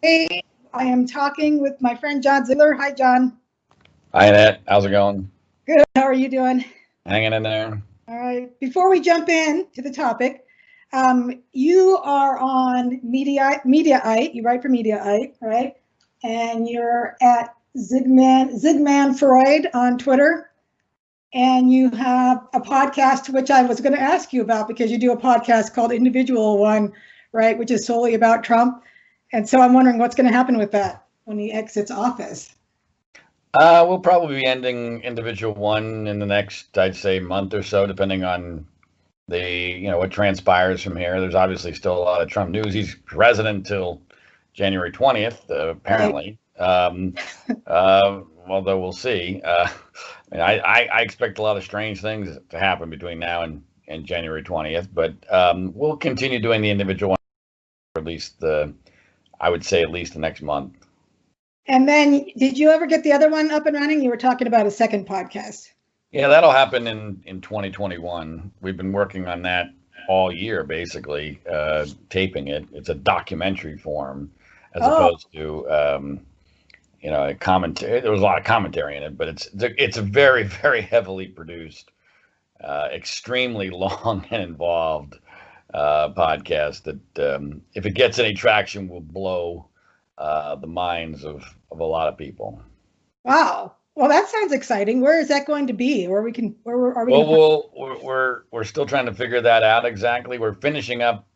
Hey, I am talking with my friend John Ziegler. Hi, John. Hi, Annette. How's it going? Good. How are you doing? Hanging in there. All right. Before we jump in to the topic, you are on Mediaite. You write for Mediaite, right? And you're at Zigman Freud on Twitter. And you have a podcast, which I was going to ask you about because you do a podcast called Individual One, right? Which is solely about Trump. And so I'm wondering what's going to happen with that when he exits office. We'll probably be ending Individual One in the next, I'd say, month or so, depending on what transpires from here. There's obviously still a lot of Trump news. He's president till January 20th, apparently. Although we'll see. I expect a lot of strange things to happen between now and January 20th, but we'll continue doing the Individual One for at least I would say at least the next month. And then did you ever get the other one up and running? You were talking about a second podcast. Yeah, that'll happen in 2021. We've been working on that all year, basically, taping it. It's a documentary form as opposed to, a commentary. There was a lot of commentary in it, but it's a very, very heavily produced, extremely long and involved podcast that, if it gets any traction, will blow the minds of a lot of people. Wow. Well, that sounds exciting. Where is that going to be? Where are we? Well, we're still trying to figure that out exactly. We're finishing up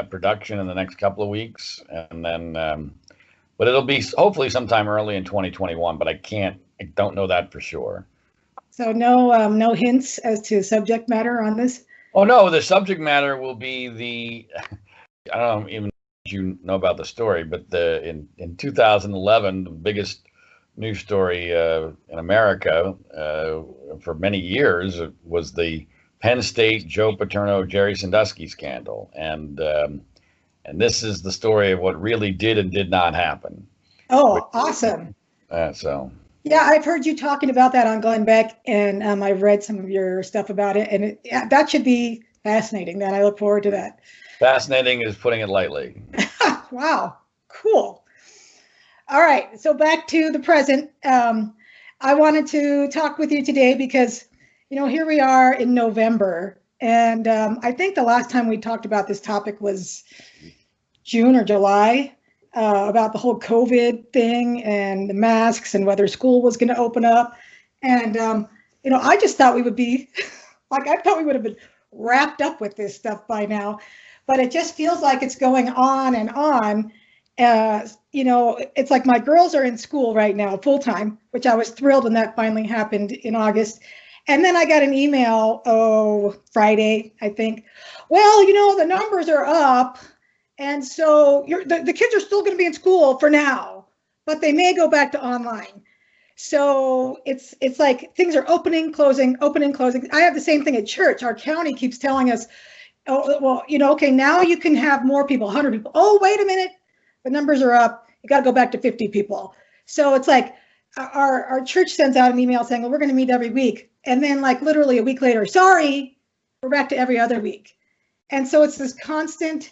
production in the next couple of weeks, and then, but it'll be hopefully sometime early in 2021. But I don't know that for sure. So no hints as to subject matter on this. Oh no, the subject matter will be I don't even know if you know about the story, but in 2011, the biggest news story in America for many years was the Penn State Joe Paterno Jerry Sandusky scandal, and this is the story of what really did and did not happen. Oh, awesome! Yeah, I've heard you talking about that on Glenn Beck, and I've read some of your stuff about it, and that should be fascinating. That I look forward to that. Fascinating is putting it lightly. Wow, cool. All right, so back to the present. I wanted to talk with you today because, here we are in November, and I think the last time we talked about this topic was June or July. About the whole COVID thing and the masks and whether school was going to open up. And, I just thought we would be I thought we would have been wrapped up with this stuff by now, but it just feels like it's going on and on. It's like my girls are in school right now full time, which I was thrilled when that finally happened in August. And then I got an email, Friday, I think. Well, the numbers are up. And so the kids are still going to be in school for now, but they may go back to online. So it's like things are opening, closing, opening, closing. I have the same thing at church. Our county keeps telling us, oh, well, okay, now you can have more people, 100 people. Oh, wait a minute. The numbers are up. You got to go back to 50 people. So it's like our church sends out an email saying, well, we're going to meet every week. And then literally a week later, sorry, we're back to every other week. And so it's this constant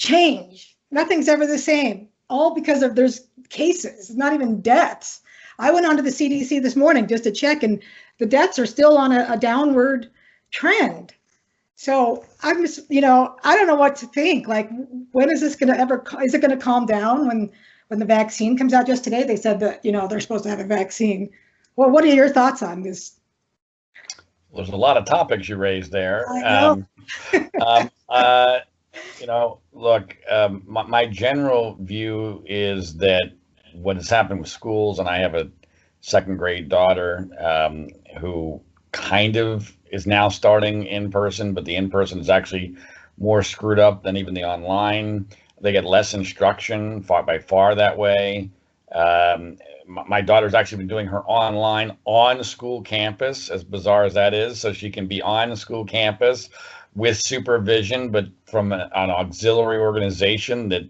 change. Nothing's ever the same, all because there's cases, not even deaths. I went onto the CDC this morning just to check, and the deaths are still on a downward trend. So I'm just, I don't know what to think. When is this going to is it going to calm down when the vaccine comes out? Just today, they said that, they're supposed to have a vaccine. Well, what are your thoughts on this? There's a lot of topics you raised there. I know. Look, my general view is that what has happened with schools, and I have a second grade daughter who kind of is now starting in person, but the in person is actually more screwed up than even the online. They get less instruction by far that way. My daughter's actually been doing her online on school campus, as bizarre as that is, so she can be on school campus with supervision, but from an auxiliary organization that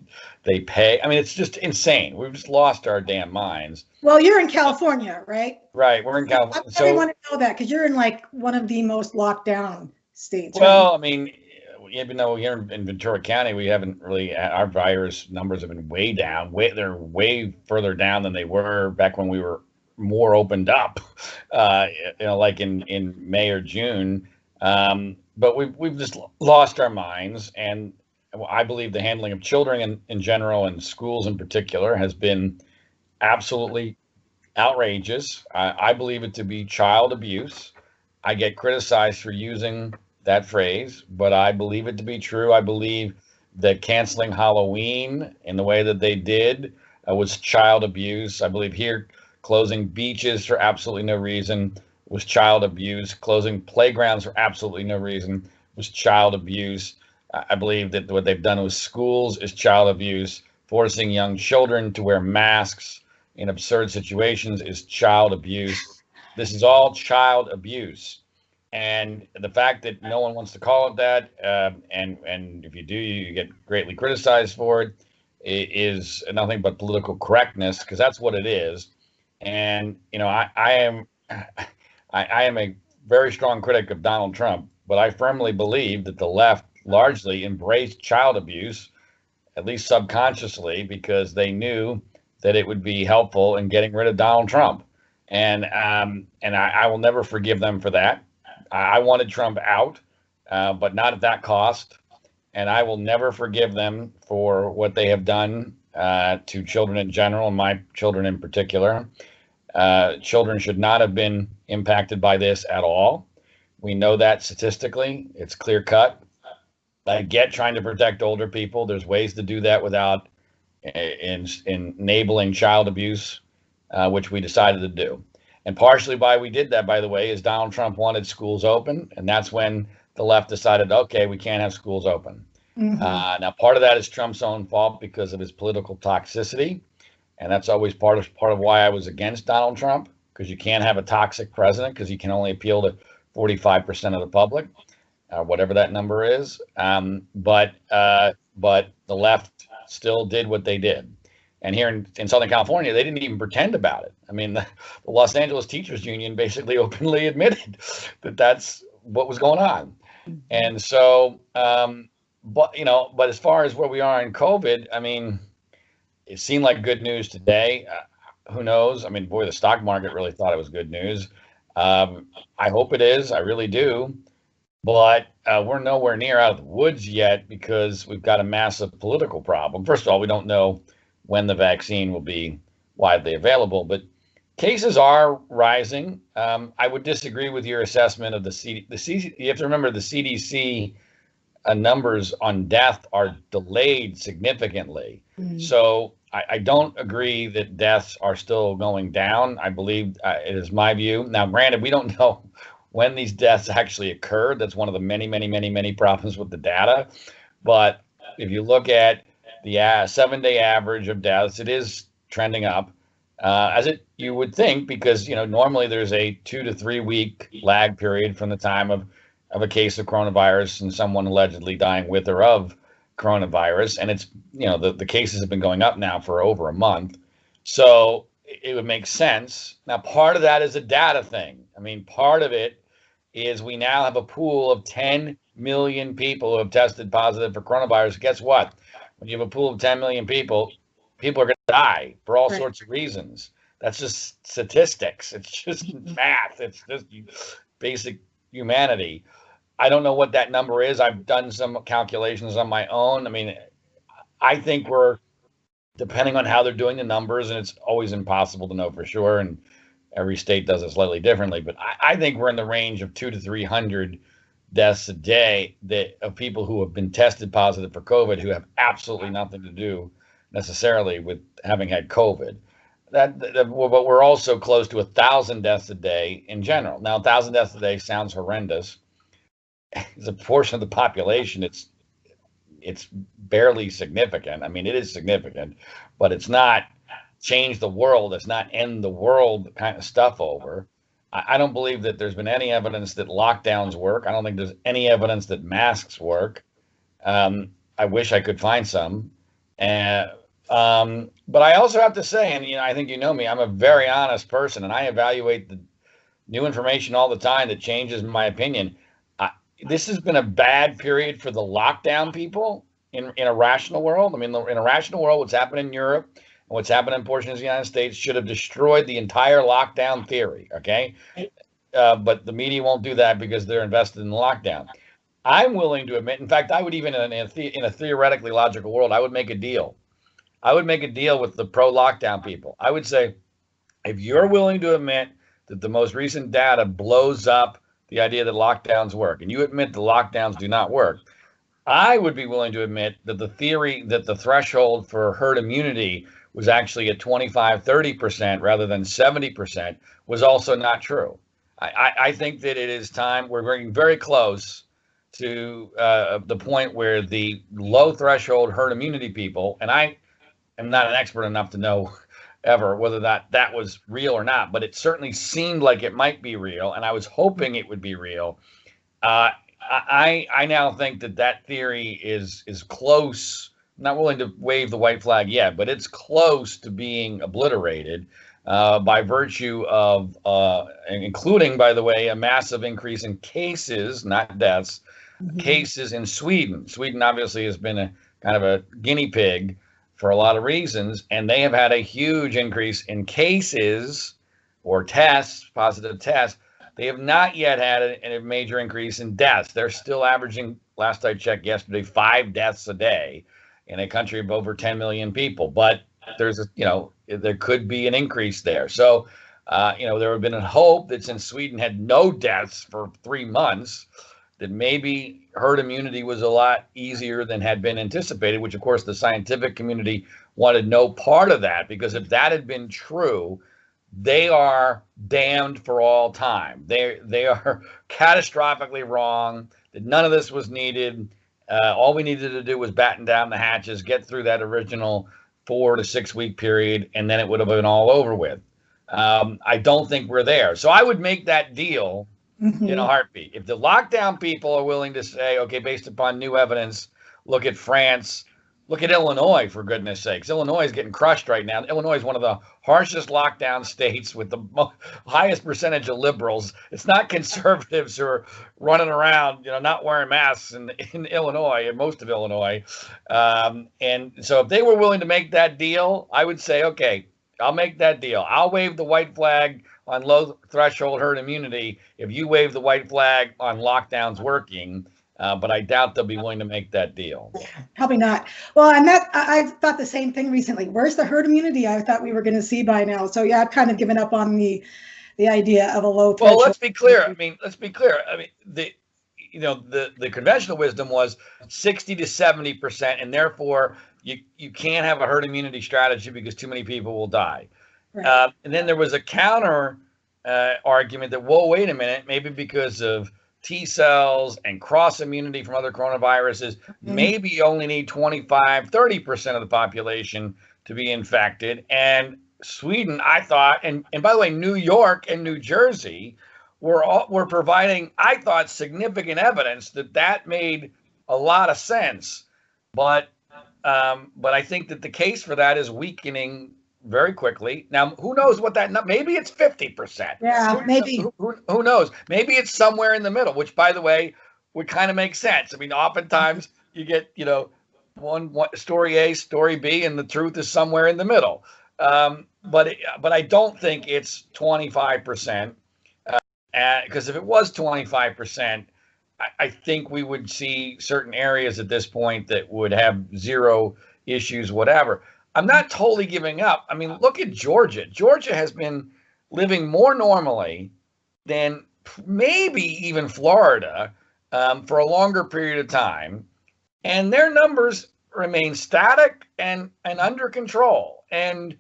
they pay. I mean, it's just insane. We've just lost our damn minds. Well, you're in California, right? Right, we're in California. I want to know that because you're in one of the most locked down states. Well, right? I mean, even though here in Ventura County, we haven't really, our virus numbers have been way down. They're way further down than they were back when we were more opened up, like in May or June. But we've just lost our minds, and I believe the handling of children in general and schools in particular has been absolutely outrageous. I believe it to be child abuse. I get criticized for using that phrase, but I believe it to be true. I believe that canceling Halloween in the way that they did was child abuse. I believe here closing beaches for absolutely no reason was child abuse. Closing playgrounds for absolutely no reason was child abuse. I believe that what they've done with schools is child abuse. Forcing young children to wear masks in absurd situations is child abuse. This is all child abuse. And the fact that no one wants to call it that, and if you do, you get greatly criticized for it, is nothing but political correctness, because that's what it is. And I am a very strong critic of Donald Trump, but I firmly believe that the left largely embraced child abuse, at least subconsciously, because they knew that it would be helpful in getting rid of Donald Trump. And I will never forgive them for that. I wanted Trump out, but not at that cost. And I will never forgive them for what they have done to children in general, and my children in particular. Children should not have been impacted by this at all. We know that statistically. It's clear cut. I get trying to protect older people. There's ways to do that without enabling child abuse, which we decided to do. And partially why we did that, by the way, is Donald Trump wanted schools open. And that's when the left decided, okay, we can't have schools open. Mm-hmm. Now, part of that is Trump's own fault because of his political toxicity. And that's always part of why I was against Donald Trump, because you can't have a toxic president because he can only appeal to 45% of the public, whatever that number is. But the left still did what they did. And here in Southern California, they didn't even pretend about it. I mean, the Los Angeles Teachers Union basically openly admitted that that's what was going on. And so, but as far as where we are in COVID, I mean, it seemed like good news today. Who knows? I mean, boy, the stock market really thought it was good news. I hope it is. I really do. But we're nowhere near out of the woods yet because we've got a massive political problem. First of all, we don't know when the vaccine will be widely available, but cases are rising. I would disagree with your assessment of the CDC. You have to remember the CDC numbers on death are delayed significantly. Mm-hmm. So I don't agree that deaths are still going down. I believe it is my view. Now, granted, we don't know when these deaths actually occurred. That's one of the many problems with the data. But if you look at the 7-day average of deaths, it is trending up, you would think, because normally there's a 2 to 3 week lag period from the time of a case of coronavirus and someone allegedly dying with or of coronavirus, and it's the cases have been going up now for over a month, so it would make sense. Now, part of that is a data thing. I mean, part of it is we now have a pool of 10 million people who have tested positive for coronavirus. Guess what? When you have a pool of 10 million people are going to die for all sorts of reasons. That's just statistics. It's just math. It's just basic humanity. I don't know what that number is. I've done some calculations on my own. I mean, I think we're, depending on how they're doing the numbers, and it's always impossible to know for sure, and every state does it slightly differently, but I think we're in the range of 200 to 300 deaths a day of people who have been tested positive for COVID who have absolutely nothing to do necessarily with having had COVID. But we're also close to 1,000 deaths a day in general. Now, 1,000 deaths a day sounds horrendous. As a portion of the population, it's barely significant. I mean, it is significant, but it's not change the world. It's not end the world kind of stuff over. I don't believe that there's been any evidence that lockdowns work. I don't think there's any evidence that masks work. I wish I could find some. But I also have to say, and I think you know me, I'm a very honest person, and I evaluate the new information all the time that changes my opinion. this has been a bad period for the lockdown people in a rational world. I mean, in a rational world, what's happened in Europe and what's happened in portions of the United States should have destroyed the entire lockdown theory. Okay, but the media won't do that because they're invested in the lockdown. I'm willing to admit, in fact, I would even in a theoretically logical world, I would make a deal. I would make a deal with the pro lockdown people. I would say, if you're willing to admit that the most recent data blows up the idea that lockdowns work, and you admit the lockdowns do not work, I would be willing to admit that the theory that the threshold for herd immunity was actually at 25, 30% rather than 70% was also not true. I think that it is time, we're getting very close to the point where the low threshold herd immunity people, and I am not an expert enough to know ever whether that was real or not, but it certainly seemed like it might be real, and I was hoping it would be real. I now think that theory is close. I'm not willing to wave the white flag yet, but it's close to being obliterated by virtue of, including, by the way, a massive increase in cases, not deaths, cases in Sweden. Sweden obviously has been a kind of a guinea pig for a lot of reasons, and they have had a huge increase in cases or tests, positive tests. They have not yet had a major increase in deaths. They're still averaging, last I checked yesterday, 5 deaths a day in a country of over 10 million people. But there's there could be an increase there. So, there have been a hope that since Sweden had no deaths for 3 months, that maybe herd immunity was a lot easier than had been anticipated, which of course the scientific community wanted no part of that, because if that had been true, they are damned for all time. They are catastrophically wrong, that none of this was needed. All we needed to do was batten down the hatches, get through that original 4 to 6 week period, and then it would have been all over with. I don't think we're there. So I would make that deal in a heartbeat. If the lockdown people are willing to say, okay, based upon new evidence, look at France, look at Illinois, for goodness sakes. Illinois is getting crushed right now. Illinois is one of the harshest lockdown states with the highest percentage of liberals. It's not conservatives who are running around, not wearing masks in Illinois, in most of Illinois. And so if they were willing to make that deal, I would say, okay, I'll make that deal. I'll wave the white flag on low threshold herd immunity if you wave the white flag on lockdowns working. But I doubt they'll be willing to make that deal. Probably not. Well, and I thought the same thing recently. Where's the herd immunity I thought we were going to see by now? So yeah, I've kind of given up on the idea of a low threshold. Well, let's be clear. I mean, the conventional wisdom was 60 to 70%, and therefore you can't have a herd immunity strategy because too many people will die. Right. And then there was a counter argument that, whoa, wait a minute, maybe because of T cells and cross immunity from other coronaviruses, maybe you only need 25, 30% of the population to be infected. And Sweden, I thought, and by the way, New York and New Jersey were providing, I thought, significant evidence that made a lot of sense. But I think that the case for that is weakening very quickly. Now, who knows what maybe it's 50%. Yeah, maybe. Who knows? Maybe it's somewhere in the middle, which, by the way, would kind of make sense. I mean, oftentimes you get, one story A, story B, and the truth is somewhere in the middle. But I don't think it's 25%. Because if it was 25%, I think we would see certain areas at this point that would have zero issues, whatever. I'm not totally giving up. I mean, look at Georgia. Georgia has been living more normally than maybe even Florida for a longer period of time. And their numbers remain static and under control. And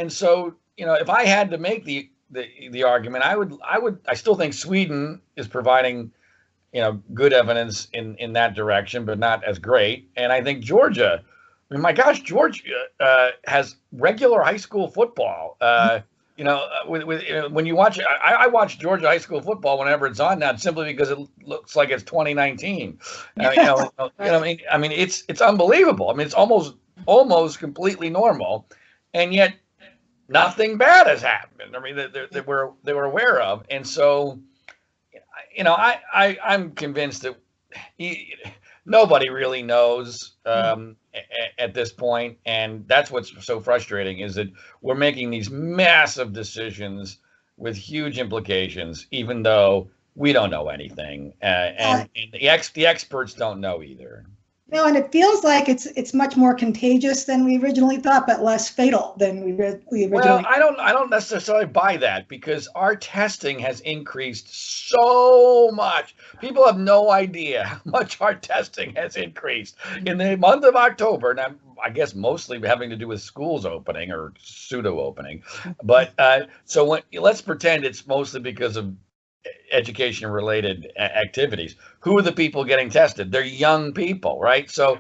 so, if I had to make the argument, I still think Sweden is providing, good evidence in that direction, but not as great. And I think Georgia, I mean, my gosh, Georgia has regular high school football. When you watch it, I watch Georgia high school football whenever it's on now, simply because it looks like it's 2019. I mean, it's unbelievable. I mean, it's almost completely normal, and yet nothing bad has happened. I mean, they were aware of, and so I'm convinced that he, nobody really knows at this point, and that's what's so frustrating is that we're making these massive decisions with huge implications, even though we don't know anything, and the experts don't know either. No, and it feels like it's much more contagious than we originally thought, but less fatal than we Well, originally. I don't necessarily buy that because our testing has increased so much. People have no idea how much our testing has increased in the month of October. And I guess mostly having to do with schools opening or pseudo opening. But let's pretend it's mostly because of education related activities. Who are the people getting tested? They're young people, right? So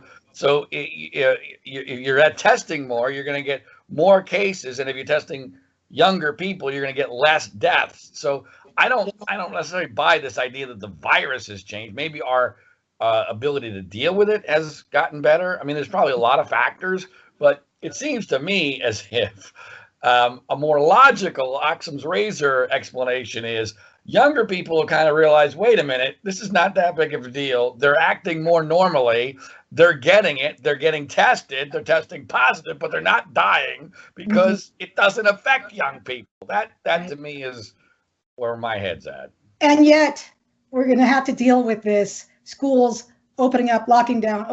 you're at testing more, you're going to get more cases, and if you're testing younger people, you're going to get less deaths. So I don't necessarily buy this idea that the virus has changed. Maybe our ability to deal with it has gotten better. I mean, there's probably a lot of factors, but it seems to me as if a more logical Occam's razor explanation is younger people kind of realize, wait a minute, this is not that big of a deal. They're acting more normally. They're getting it. They're getting tested. They're testing positive, but they're not dying because it doesn't affect young people. That to me is where my head's at. And yet, we're going to have to deal with this schools opening up, locking down,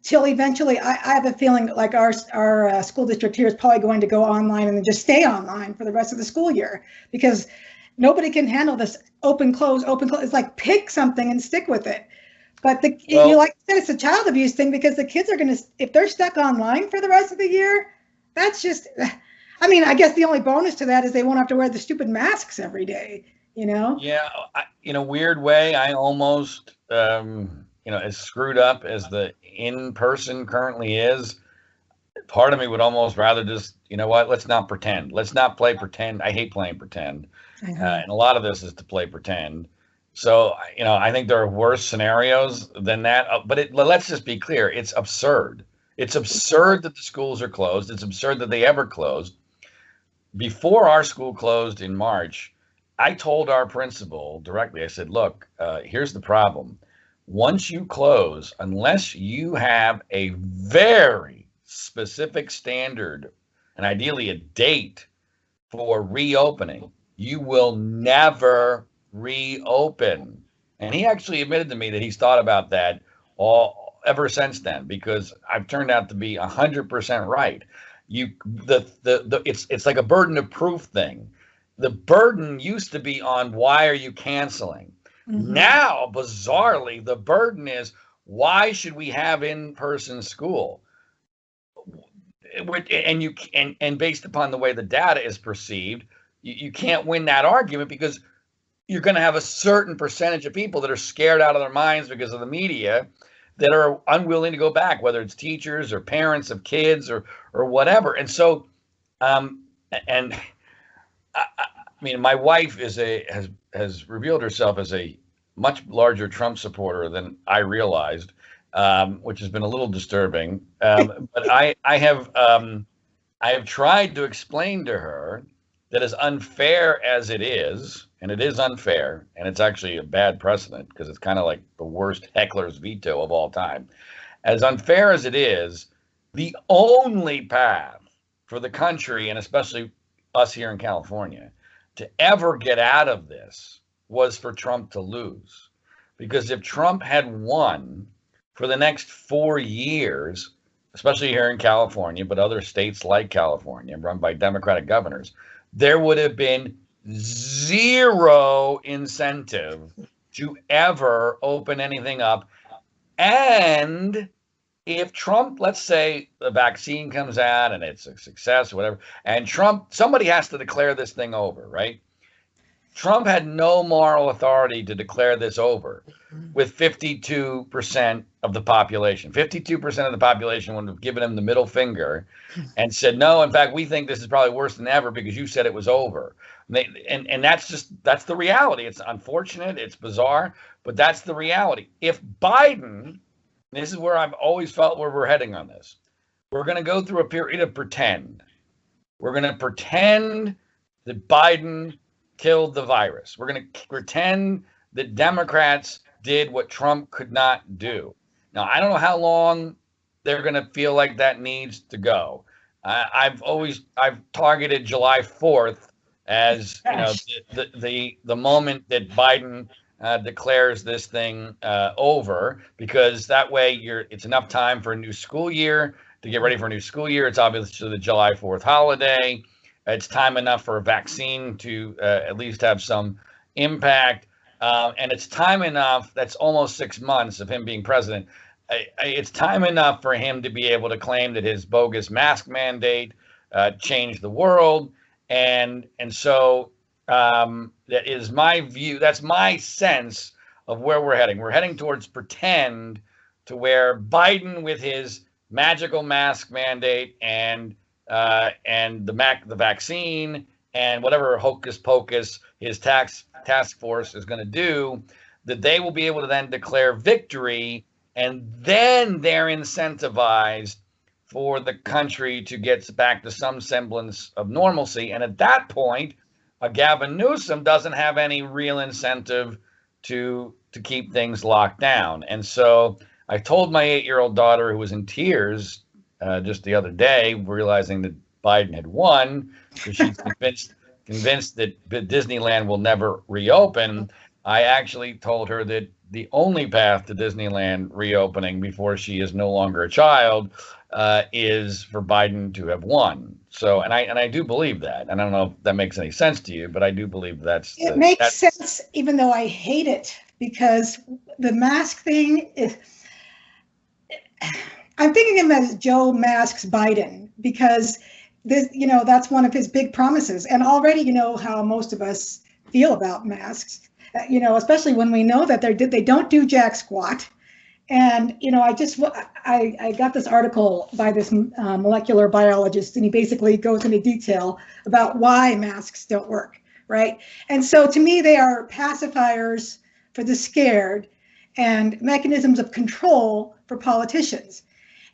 till eventually. I have a feeling like our school district here is probably going to go online and then just stay online for the rest of the school year because nobody can handle this open, close, open, close. It's like pick something and stick with it. But like you said, it's a child abuse thing because the kids are going to, if they're stuck online for the rest of the year, that's just, I mean, I guess the only bonus to that is they won't have to wear the stupid masks every day, you know? Yeah, in a weird way, I almost, as screwed up as the in-person currently is, part of me would almost rather just, you know what, let's not pretend. Let's not play pretend. I hate playing pretend. And a lot of this is to play pretend. So, I think there are worse scenarios than that. But let's just be clear. It's absurd. It's absurd that the schools are closed. It's absurd that they ever closed. Before our school closed in March, I told our principal directly, I said, look, here's the problem. Once you close, unless you have a very specific standard and ideally a date for reopening, you will never reopen. And he actually admitted to me that he's thought about that ever since then, because I've turned out to be 100% right. It's like a burden of proof thing. The burden used to be on why are you canceling? Now, bizarrely, the burden is why should we have in-person school? And based upon the way the data is perceived, you can't win that argument because you're going to have a certain percentage of people that are scared out of their minds because of the media that are unwilling to go back, whether it's teachers or parents of kids or whatever. And so, I mean, my wife has revealed herself as a much larger Trump supporter than I realized, which has been a little disturbing. But I have tried to explain to her that as unfair as it is, and it is unfair, and it's actually a bad precedent because it's kind of like the worst heckler's veto of all time. As unfair as it is, the only path for the country, and especially us here in California, to ever get out of this was for Trump to lose. Because if Trump had won for the next 4 years, especially here in California, but other states like California, run by Democratic governors, there would have been zero incentive to ever open anything up. And if Trump, let's say the vaccine comes out and it's a success or whatever, and somebody has to declare this thing over, right? Trump had no moral authority to declare this over with 52% of the population. 52% of the population would have given him the middle finger and said, no, in fact, we think this is probably worse than ever because you said it was over. And that's the reality. It's unfortunate. It's bizarre, but that's the reality. If Biden, this is where I've always felt where we're heading on this, we're going to go through a period of pretend. We're going to pretend that Biden killed the virus. We're going to pretend that Democrats did what Trump could not do. Now, I don't know how long they're going to feel like that needs to go. I've targeted July 4th as the moment that Biden declares this thing over, because that way it's enough time for a new school year to get ready for a new school year. It's obviously the July 4th holiday. It's time enough for a vaccine to at least have some impact. And it's time enough, that's almost 6 months of him being president. It's time enough for him to be able to claim that his bogus mask mandate changed the world. And so that is my view. That's my sense of where we're heading. We're heading towards pretend, to where Biden, with his magical mask mandate and the vaccine and whatever hocus pocus his task force is going to do, that they will be able to then declare victory, and then they're incentivized for the country to get back to some semblance of normalcy. And at that point, Gavin Newsom doesn't have any real incentive to keep things locked down. And so I told my 8-year-old daughter, who was in tears just the other day, realizing that Biden had won, because she's convinced that Disneyland will never reopen. I actually told her that the only path to Disneyland reopening before she is no longer a child is for Biden to have won. So, and I do believe that. And I don't know if that makes any sense to you, but I do believe that's sense, even though I hate it, because the mask thing is, I'm thinking of him as Joe Masks Biden, because this, that's one of his big promises. And already, how most of us feel about masks, especially when we know that they don't do jack squat. And, I got this article by this molecular biologist, and he basically goes into detail about why masks don't work, right? And so to me, they are pacifiers for the scared and mechanisms of control for politicians.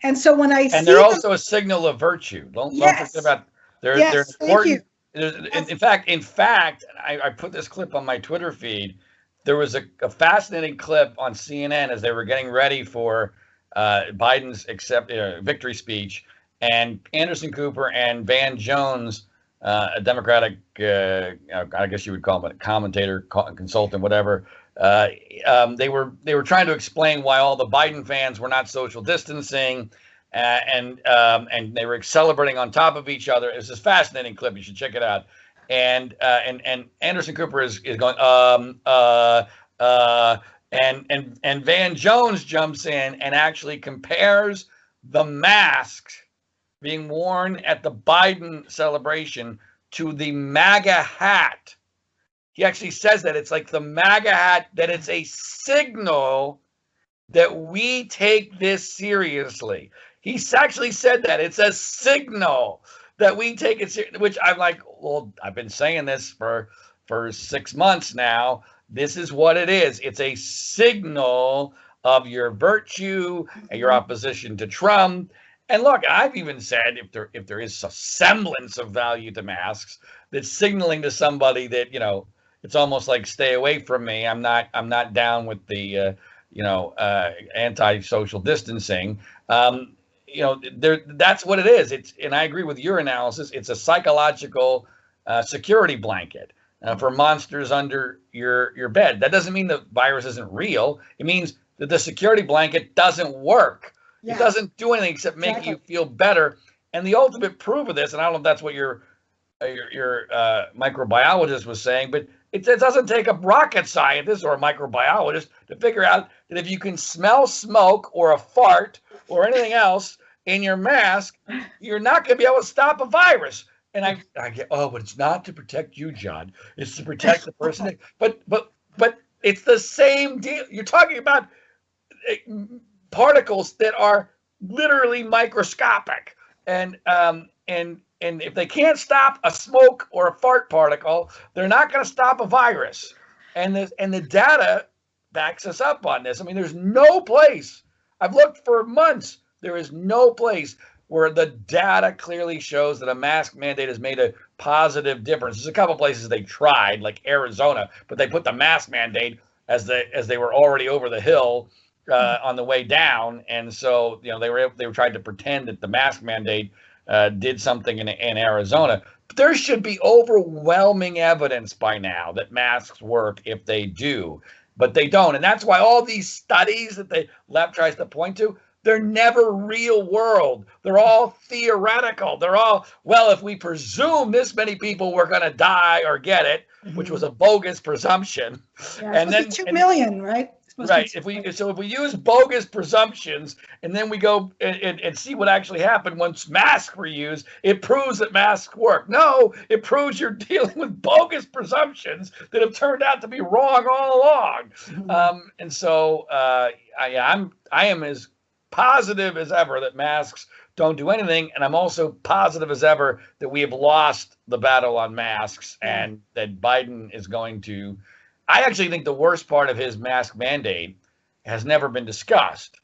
And so when I see they're also a signal of virtue. Don't forget about they're important. In fact, I put this clip on my Twitter feed. There was a fascinating clip on CNN as they were getting ready for Biden's victory speech, and Anderson Cooper and Van Jones, a Democratic, I guess you would call him a commentator, consultant, whatever. They were trying to explain why all the Biden fans were not social distancing, and they were celebrating on top of each other. It's this fascinating clip. You should check it out. And Anderson Cooper is going and Van Jones jumps in and actually compares the mask being worn at the Biden celebration to the MAGA hat. He actually says that it's like the MAGA hat, that it's a signal that we take this seriously. He's actually said that it's a signal that we take it seriously, which I'm like, well, I've been saying this for 6 months now. This is what it is. It's a signal of your virtue and your opposition to Trump. And look, I've even said if there is a semblance of value to masks, that's signaling to somebody that, it's almost like, stay away from me. I'm not down with the anti-social distancing. That's what it is. And I agree with your analysis. It's a psychological security blanket for monsters under your bed. That doesn't mean the virus isn't real. It means that the security blanket doesn't work. Yeah. It doesn't do anything except make you feel better. And the ultimate proof of this, and I don't know if that's what your microbiologist was saying, but it doesn't take a rocket scientist or a microbiologist to figure out that if you can smell smoke or a fart or anything else in your mask, you're not going to be able to stop a virus. And I get, but it's not to protect you, John. It's to protect the person. But it's the same deal. You're talking about particles that are literally microscopic, and if they can't stop a smoke or a fart particle, they're not going to stop a virus. And the data backs us up on this. I mean, there's no place. I've looked for months. There is no place where the data clearly shows that a mask mandate has made a positive difference. There's a couple places they tried, like Arizona, but they put the mask mandate as they were already over the hill on the way down, and so they were trying to pretend that the mask mandate did something in Arizona. But there should be overwhelming evidence by now that masks work if they do, but they don't, and that's why all these studies that the left tries to point to, they're never real world. They're all theoretical. They're all, well, if we presume this many people were going to die or get it, which was a bogus presumption, yeah, and then 2 million, right? Right. If we use bogus presumptions and then we go and see what actually happened once masks were used, it proves that masks work. No, it proves you're dealing with bogus presumptions that have turned out to be wrong all along. And so I am as positive as ever that masks don't do anything, and I'm also positive as ever that we have lost the battle on masks, and that Biden is going to. I actually think the worst part of his mask mandate has never been discussed,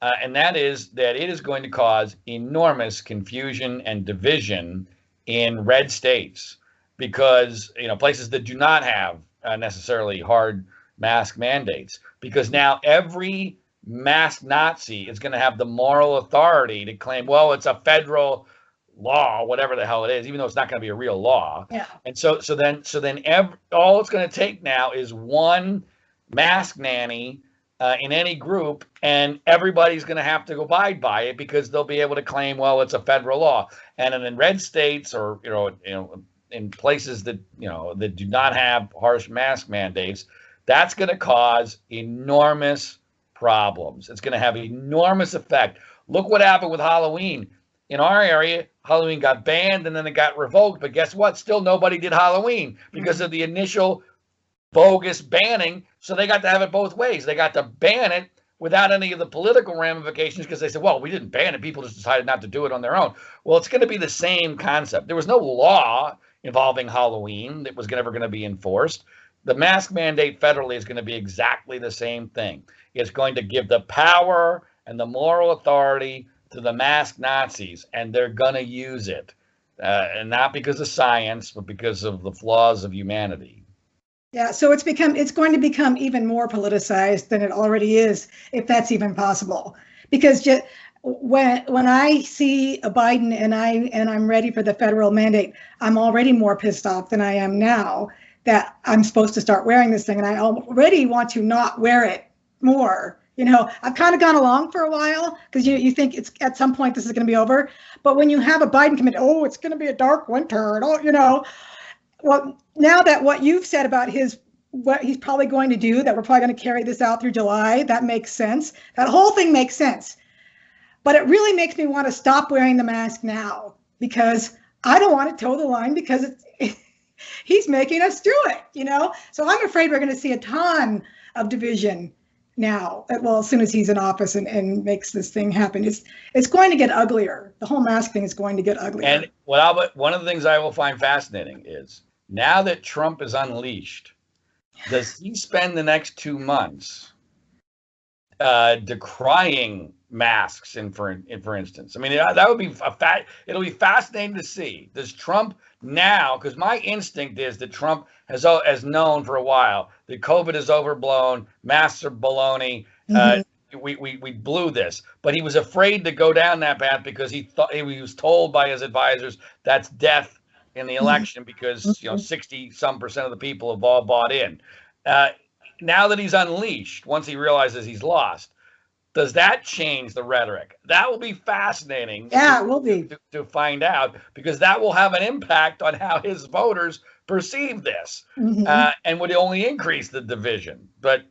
and that is that it is going to cause enormous confusion and division in red states, because places that do not have necessarily hard mask mandates, because now every mask Nazi is going to have the moral authority to claim, well, it's a federal law, whatever the hell it is, even though it's not going to be a real law. Yeah. And so then all it's going to take now is one mask nanny in any group, and everybody's going to have to abide by it because they'll be able to claim, well, it's a federal law. And then in red states, or in places that that do not have harsh mask mandates, that's going to cause enormous problems. It's going to have enormous effect. Look what happened with Halloween. In our area, Halloween got banned and then it got revoked. But guess what? Still nobody did Halloween because of the initial bogus banning. So they got to have it both ways. They got to ban it without any of the political ramifications because they said, well, we didn't ban it. People just decided not to do it on their own. Well, it's going to be the same concept. There was no law involving Halloween that was ever going to be enforced. The mask mandate federally is going to be exactly the same thing. It's going to give the power and the moral authority to the mask Nazis, and they're going to use it, and not because of science, but because of the flaws of humanity. Yeah, so it's going to become even more politicized than it already is, if that's even possible. Because just when I see a Biden and I'm ready for the federal mandate, I'm already more pissed off than I am now that I'm supposed to start wearing this thing, and I already want to not wear it more. I've kind of gone along for a while because you think it's at some point this is going to be over. But when you have a Biden commit, it's going to be a dark winter. Well, now that what you've said about what he's probably going to do, that we're probably going to carry this out through July, that makes sense. That whole thing makes sense. But it really makes me want to stop wearing the mask now because I don't want to toe the line because he's making us do it, So I'm afraid we're going to see a ton of division now, well, as soon as he's in office and makes this thing happen. It's going to get uglier. The whole mask thing is going to get uglier. And one of the things I will find fascinating is now that Trump is unleashed, does he spend the next 2 months decrying masks, for instance? I mean, that would be it'll be fascinating to see. Does Trump now, because my instinct is that Trump has known for a while that COVID is overblown, masks are baloney. We blew this, but he was afraid to go down that path because he was told by his advisors that's death in the election because 60% of the people have all bought in. Now that he's unleashed, once he realizes he's lost, does that change the rhetoric? That will be fascinating. Yeah, it will be to find out, because that will have an impact on how his voters perceive this, and would only increase the division. But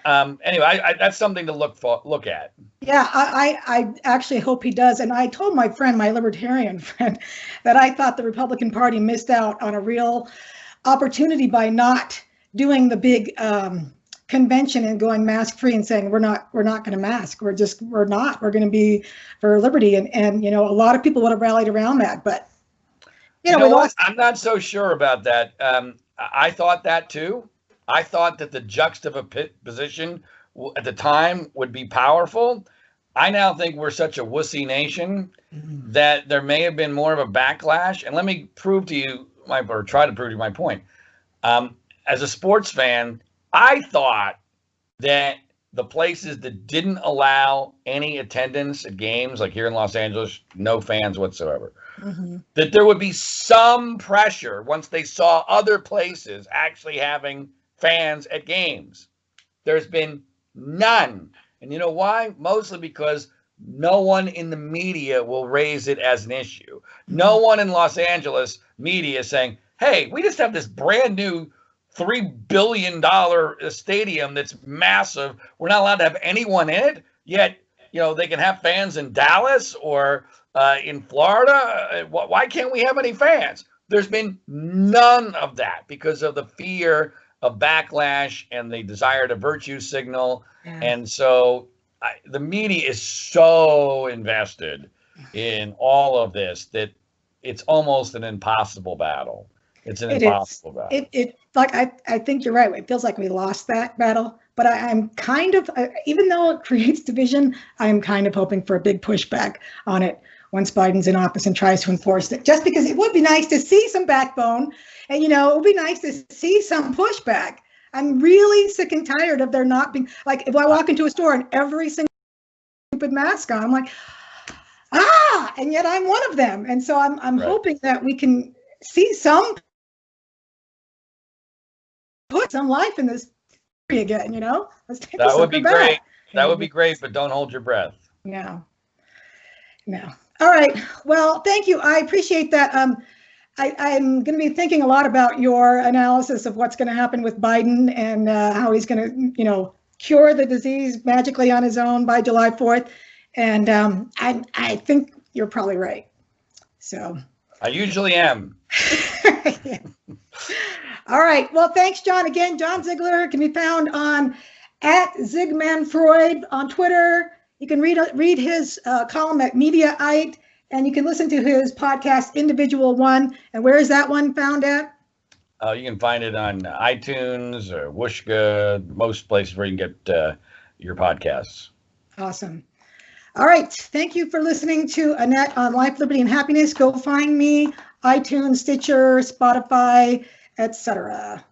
anyway, that's something to look at. Yeah, I actually hope he does. And I told my libertarian friend, that I thought the Republican Party missed out on a real opportunity by not doing the big convention and going mask free and saying we're not going to mask. We're going to be for liberty. And a lot of people would have rallied around that, but I'm not so sure about that. I thought that too. I thought that the juxtaposition at the time would be powerful. I now think we're such a wussy nation Mhm. that there may have been more of a backlash. And let me prove to you or try to prove to you my point. As a sports fan, I thought that the places that didn't allow any attendance at games, like here in Los Angeles, no fans whatsoever, Mhm. that there would be some pressure once they saw other places actually having fans at games. There's been none. And you know why? Mostly because no one in the media will raise it as an issue. No Mhm. one in Los Angeles media is saying, hey, we just have this brand new $3 billion stadium that's massive. We're not allowed to have anyone in it, yet, they can have fans in Dallas or in Florida. Why can't we have any fans? There's been none of that because of the fear of backlash and the desire to virtue signal. Yeah. And so the media is so invested in all of this that it's almost an impossible battle. It's an It is. impossible battle. It like I think you're right. It feels like we lost that battle, but I'm kind of, even though it creates division, I'm kind of hoping for a big pushback on it once Biden's in office and tries to enforce it. Just because it would be nice to see some backbone, and it would be nice to see some pushback. I'm really sick and tired of there not being, like, if I walk into a store and every single stupid mask on, I'm like, and yet I'm one of them, and so I'm Right. hoping that we can see some, put some life in this again, let's take the That would be sucker great. back. That would be great, but don't hold your breath. No. All right. Well, thank you. I appreciate that. I'm going to be thinking a lot about your analysis of what's going to happen with Biden and how he's going to, cure the disease magically on his own by July 4th. And I think you're probably right. So I usually am. yeah. All right. Well, thanks, John. Again, John Ziegler can be found on @ZigmanFreud on Twitter. You can read his column at Mediaite, and you can listen to his podcast, Individual One. And where is that one found at? You can find it on iTunes or Whooshka, most places where you can get your podcasts. Awesome. All right. Thank you for listening to Annette on Life, Liberty, and Happiness. Go find me, iTunes, Stitcher, Spotify, etc.